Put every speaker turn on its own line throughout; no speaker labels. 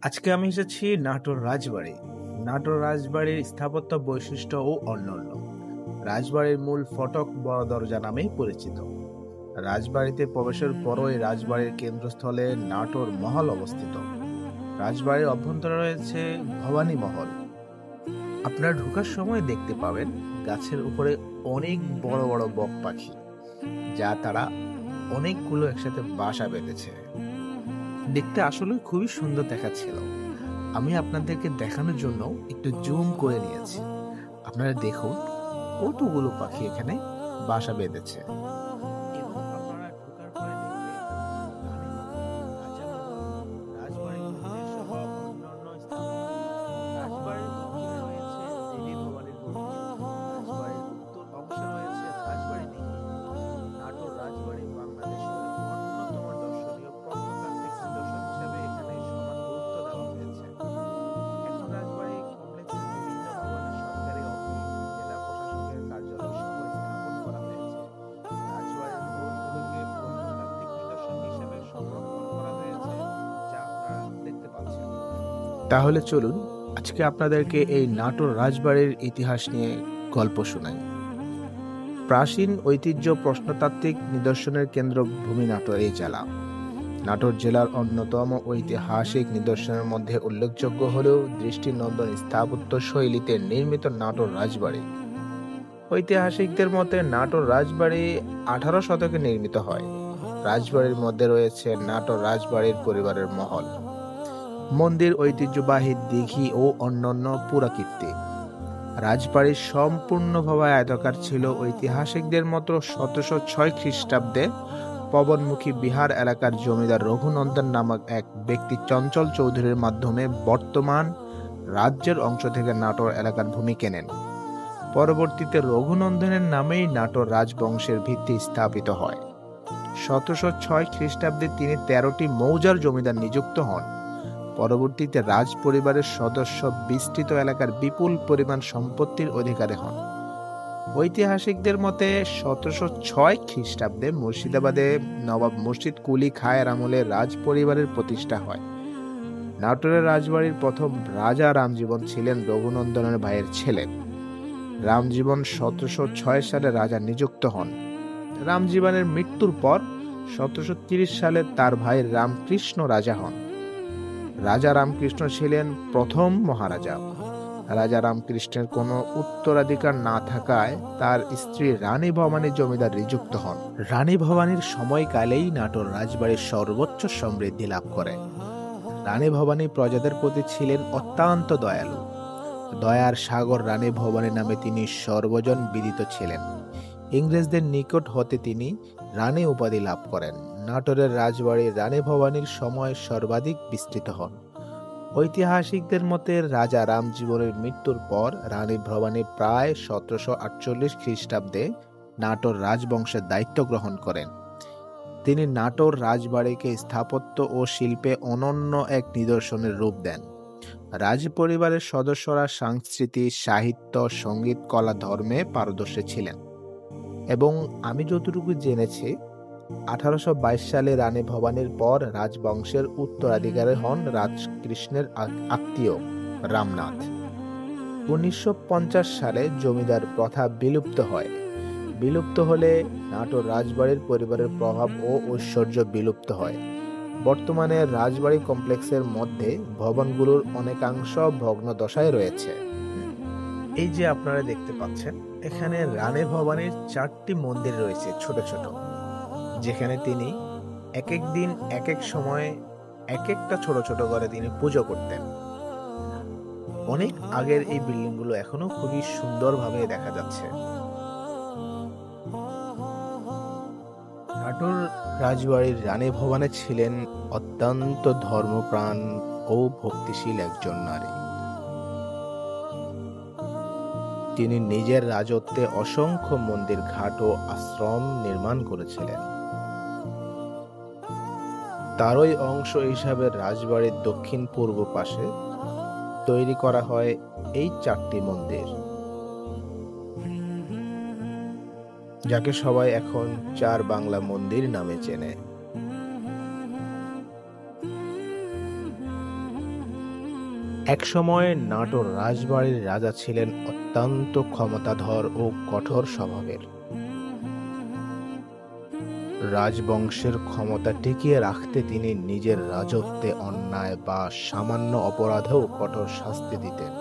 আজকে আমি এসেছি নাটোর রাজবাড়ি। নাটোর রাজবাড়ির স্থাপত্য বৈশিষ্ট্য ও অন্যান্য। রাজবাড়ির মূল ফটক বড় দরজা নামেই পরিচিত। রাজবাড়িতে প্রবেশের পরই রাজবাড়ির কেন্দ্রস্থলে নাটোর মহল অবস্থিত। রাজবাড়ির অভ্যন্তরে রয়েছে ভবানী মহল। আপনারা ঢোকার সময় দেখতে পাবেন গাছের উপরে অনেক বড় বড় বক পাখি, যা তারা অনেকগুলো একসাথে বাসা বেঁধেছে। দেখতে আসলে খুবই সুন্দর দেখাচ্ছিল। আমি আপনাদেরকে দেখানোর জন্য একটু জুম করে নিয়েছি। আপনারা দেখুন কতগুলো পাখি এখানে বাসা বেঁধেছে। এবং আপনারা ঢোকার পরে দেখবেন রাজবাড়ির মন্দির সহ অন্যান্য স্থাপনা। রাজবাড়ির দক্ষিণে রয়েছে দেবী ভবানীর মন্দির। রাজবাড়ির উত্তর অংশে রয়েছে রাজবাড়ি দিঘি। নাটোর রাজবাড়ি বাংলাদেশের অন্যতম দর্শনীয় প্রত্নতাত্ত্বিক নিদর্শন হিসেবে এখানে সমান গুরুত্ব দেওয়া হয়েছে। এখন রাজবাড়ি কমপ্লেক্সের বিভিন্ন ভবনে সরকারি অফিস, জেলা প্রশাসকের কার্যালয় সহ স্থাপন করা হয়েছে। রাজবাড়ির ভবনগুলোকে প্রত্নতাত্ত্বিক নিদর্শন হিসেবে সংরক্ষণ করা হয়েছে, যা আপনারা দেখতে পাচ্ছেন। তাহলে চলুন আজকে আপনাদেরকে এই নাটোর রাজবাড়ির ইতিহাস নিয়ে গল্প শোনাই। প্রাচীন ঐতিহ্য প্রত্নতাত্ত্বিক নিদর্শনের কেন্দ্র ভূমি নাটোর এই জেলা। নাটোর জেলার অন্যতম ঐতিহাসিক নিদর্শনের মধ্যে উল্লেখযোগ্য হলেও দৃষ্টিনন্দন স্থাপত্য শৈলীতে নির্মিত নাটোর রাজবাড়ি। ঐতিহাসিকদের মতে নাটোর রাজবাড়ি 18 শতকে নির্মিত হয়। রাজবাড়ির মধ্যে রয়েছে নাটোর রাজবাড়ির পরিবারের মহল, মন্দির, ঐতিহ্যবাহী দিঘি ও অন্যান্য পুরাকীর্তি। রাজবাড়ি সম্পূর্ণভাবে আয়তাকার ছিল। ঐতিহাসিকদের মতো 1706 খ্রিস্টাব্দে পবনমুখী বিহার এলাকার জমিদার রঘুনন্দন নামক এক ব্যক্তি চঞ্চল চৌধুরীর মাধ্যমে বর্তমান রাজ্যের অংশ থেকে নাটোর এলাকার ভূমি কেনেন। পরবর্তীতে রঘুনন্দনের নামেই নাটোর রাজবংশের ভিত্তি স্থাপিত হয়। 1706 খ্রিস্টাব্দে তিনি 13টি মৌজার জমিদার নিযুক্ত হন। পরবর্তীতে রাজ পরিবারের সদস্য বিস্তৃত এলাকার বিপুল পরিমাণ সম্পত্তির অধিকারী হন। ঐতিহাসিকদের মতে 1706 খ্রিস্টাব্দে মুর্শিদাবাদে নবাব মুর্শিদ কুলি খায়ের আমলে রাজ পরিবারের প্রতিষ্ঠা হয়। নাটোরের রাজবাড়ির প্রথম রাজা রামজীবন ছিলেন রঘুনন্দনের ভাইয়ের ছেলে। রামজীবন 1706 সালে রাজা নিযুক্ত হন। রামজীবনের মৃত্যুর পর 1730 সালে তার ভাই রামকৃষ্ণ রাজা হন। রাজা রামকৃষ্ণ ছিলেন প্রথম মহারাজা। রাজা রামকৃষ্ণের কোনো উত্তরাধিকার না থাকায় তার স্ত্রী রানী ভবানী জমিদার নিযুক্ত হন। রানী ভবানীর সময়কালেই নাটোর রাজবাড়ির সর্বোচ্চ সমৃদ্ধি লাভ করে। রানী ভবানী প্রজাদের প্রতি ছিলেন অত্যন্ত দয়ালু। দয়ার সাগর রানী ভবানী নামে তিনি সর্বজন বিদিত ছিলেন। ইংরেজদের নিকট হতে তিনি রানী উপাধি লাভ করেন। নাটোরের রাজবাড়ি রানী ভবানীর সময় সর্বাধিক বিস্তৃত হন। ঐতিহাসিকদের মতে রাজা রামজীবনের মৃত্যুর পর রানী ভবানী প্রায় 1748 খ্রিস্টাব্দে নাটোর রাজবংশের দায়িত্ব গ্রহণ করেন। তিনি নাটোর রাজবাড়িকে স্থাপত্য ও শিল্পে অনন্য এক নিদর্শনের রূপ দেন। রাজ পরিবারের সদস্যরা সংস্কৃতি, সাহিত্য, সঙ্গীত, কলা, ধর্মে পারদর্শী ছিলেন। এবং আমি যতটুকু জেনেছি 1822 সালে রানী ভবানীর পর রাজবংশের উত্তরাধিকারী হন রাজকৃষ্ণের আত্মীয় রামনাথ। 1950 সালে জমিদার প্রথা বিলুপ্ত হয়। বিলুপ্ত হলে নাটোর রাজবাড়ির পরিবারের প্রভাব ও ঐশ্বর্য বিলুপ্ত হয়। বর্তমানে রাজবাড়ি কমপ্লেক্সের মধ্যে ভবনগুলোর অনেকাংশ ভগ্ন দশায় রয়েছে। এই যে আপনারা দেখতে পাচ্ছেন, এখানে রানী ভবানীর 4টি মন্দির রয়েছে ছোট ছোট, যেখানে তিনি এক এক দিন এক এক সময় এক একটা ছোট ছোট করে তিনি পুজো করতেন। অনেক আগের এই বিল্ডিংগুলো এখনো খুবই সুন্দরভাবে দেখা যাচ্ছে। নাটোর রাজবাড়ির রানী ভবানী ছিলেন অত্যন্ত ধর্মপ্রাণ ও ভক্তিশীল একজন নারী। তিনি নিজের রাজত্বে অসংখ্য মন্দির, ঘাট ও আশ্রম নির্মাণ করেছিলেন। তারই অংশ হিসাবে রাজবাড়ির দক্ষিণ পূর্ব পাশে তৈরি করা হয় এই 4টি মন্দির, যাকে সবাই এখন 4 বাংলা মন্দির নামে চেনে।
একসময় নাটোর রাজবাড়ির রাজা ছিলেন অত্যন্ত ক্ষমতাধর ও কঠোর স্বভাবের। রাজবংশের ক্ষমতা টিকিয়ে রাখতে তিনি নিজের রাজত্বে অন্যায় বা সামান্য অপরাধেও কঠোর শাস্তি দিতেন।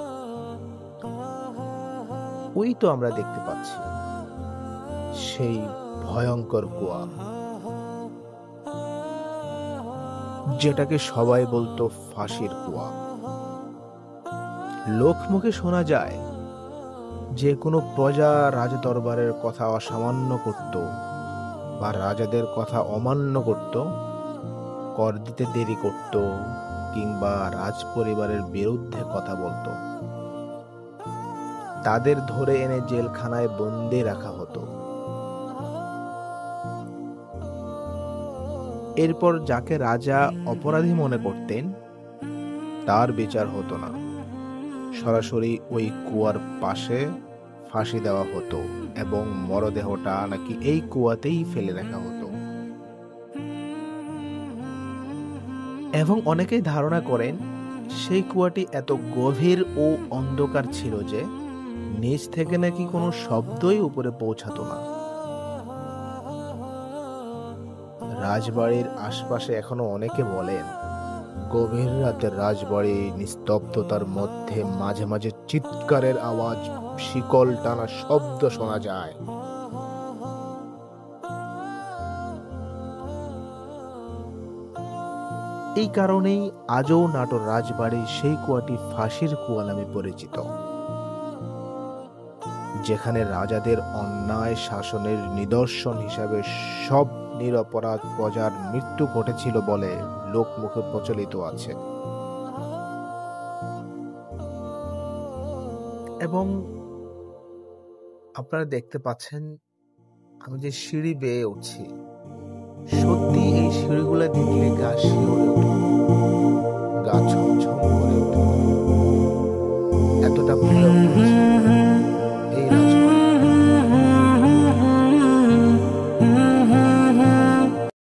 ওই তো আমরা দেখতে পাচ্ছি সেই ভয়ঙ্কর কুয়া, যেটাকে সবাই বলতো ফাঁসির কুয়া। লোকমুখে শোনা যায় যে কোনো প্রজা রাজদরবারের কথা অসামান্য করত বা রাজাদের কথা অমান্য করত, কর দিতে দেরি করত কিংবা রাজ পরিবারের বিরুদ্ধে কথা বলতো, তাদের ধরে এনে জেলখানায় বন্দি রাখা হতো। এরপর যাকে রাজা অপরাধী মনে করতেন তার বিচার হতো না, সরাসরি ওই কুয়ার পাশে ফাঁসি দেওয়া হতো এবং মরদেহটা নাকি এই কুয়াতেই ফেলে রাখা হতো। এবং অনেকেই ধারণা করেন সেই কুয়াটি এত গভীর ও অন্ধকার ছিল যে নিচ থেকে নাকি কোনো শব্দই উপরে পৌঁছাতো না। রাজবাড়ির আশপাশে এখনো অনেকে বলেন গভীর রাতের রাজবাড়ি নিস্তব্ধতার মধ্যে মাঝে মাঝে চিৎকারের আওয়াজ, শিকল টানা শব্দ শোনা যায়। এই কারণেই আজও নাটোর রাজবাড়ির সেই কুয়াটি ফাঁসির কুয়া নামে পরিচিত, যেখানে রাজাদের অন্যায় শাসনের নিদর্শন হিসাবে সব নিরপরাধ প্রজার মৃত্যু ঘটেছিল বলে লোকমুখে প্রচলিত আছে। এবং আপনারা দেখতে পাচ্ছেন আমি যে সিঁড়ি বেয়ে উঠছি, সত্যি এই সিঁড়িগুলো দিকে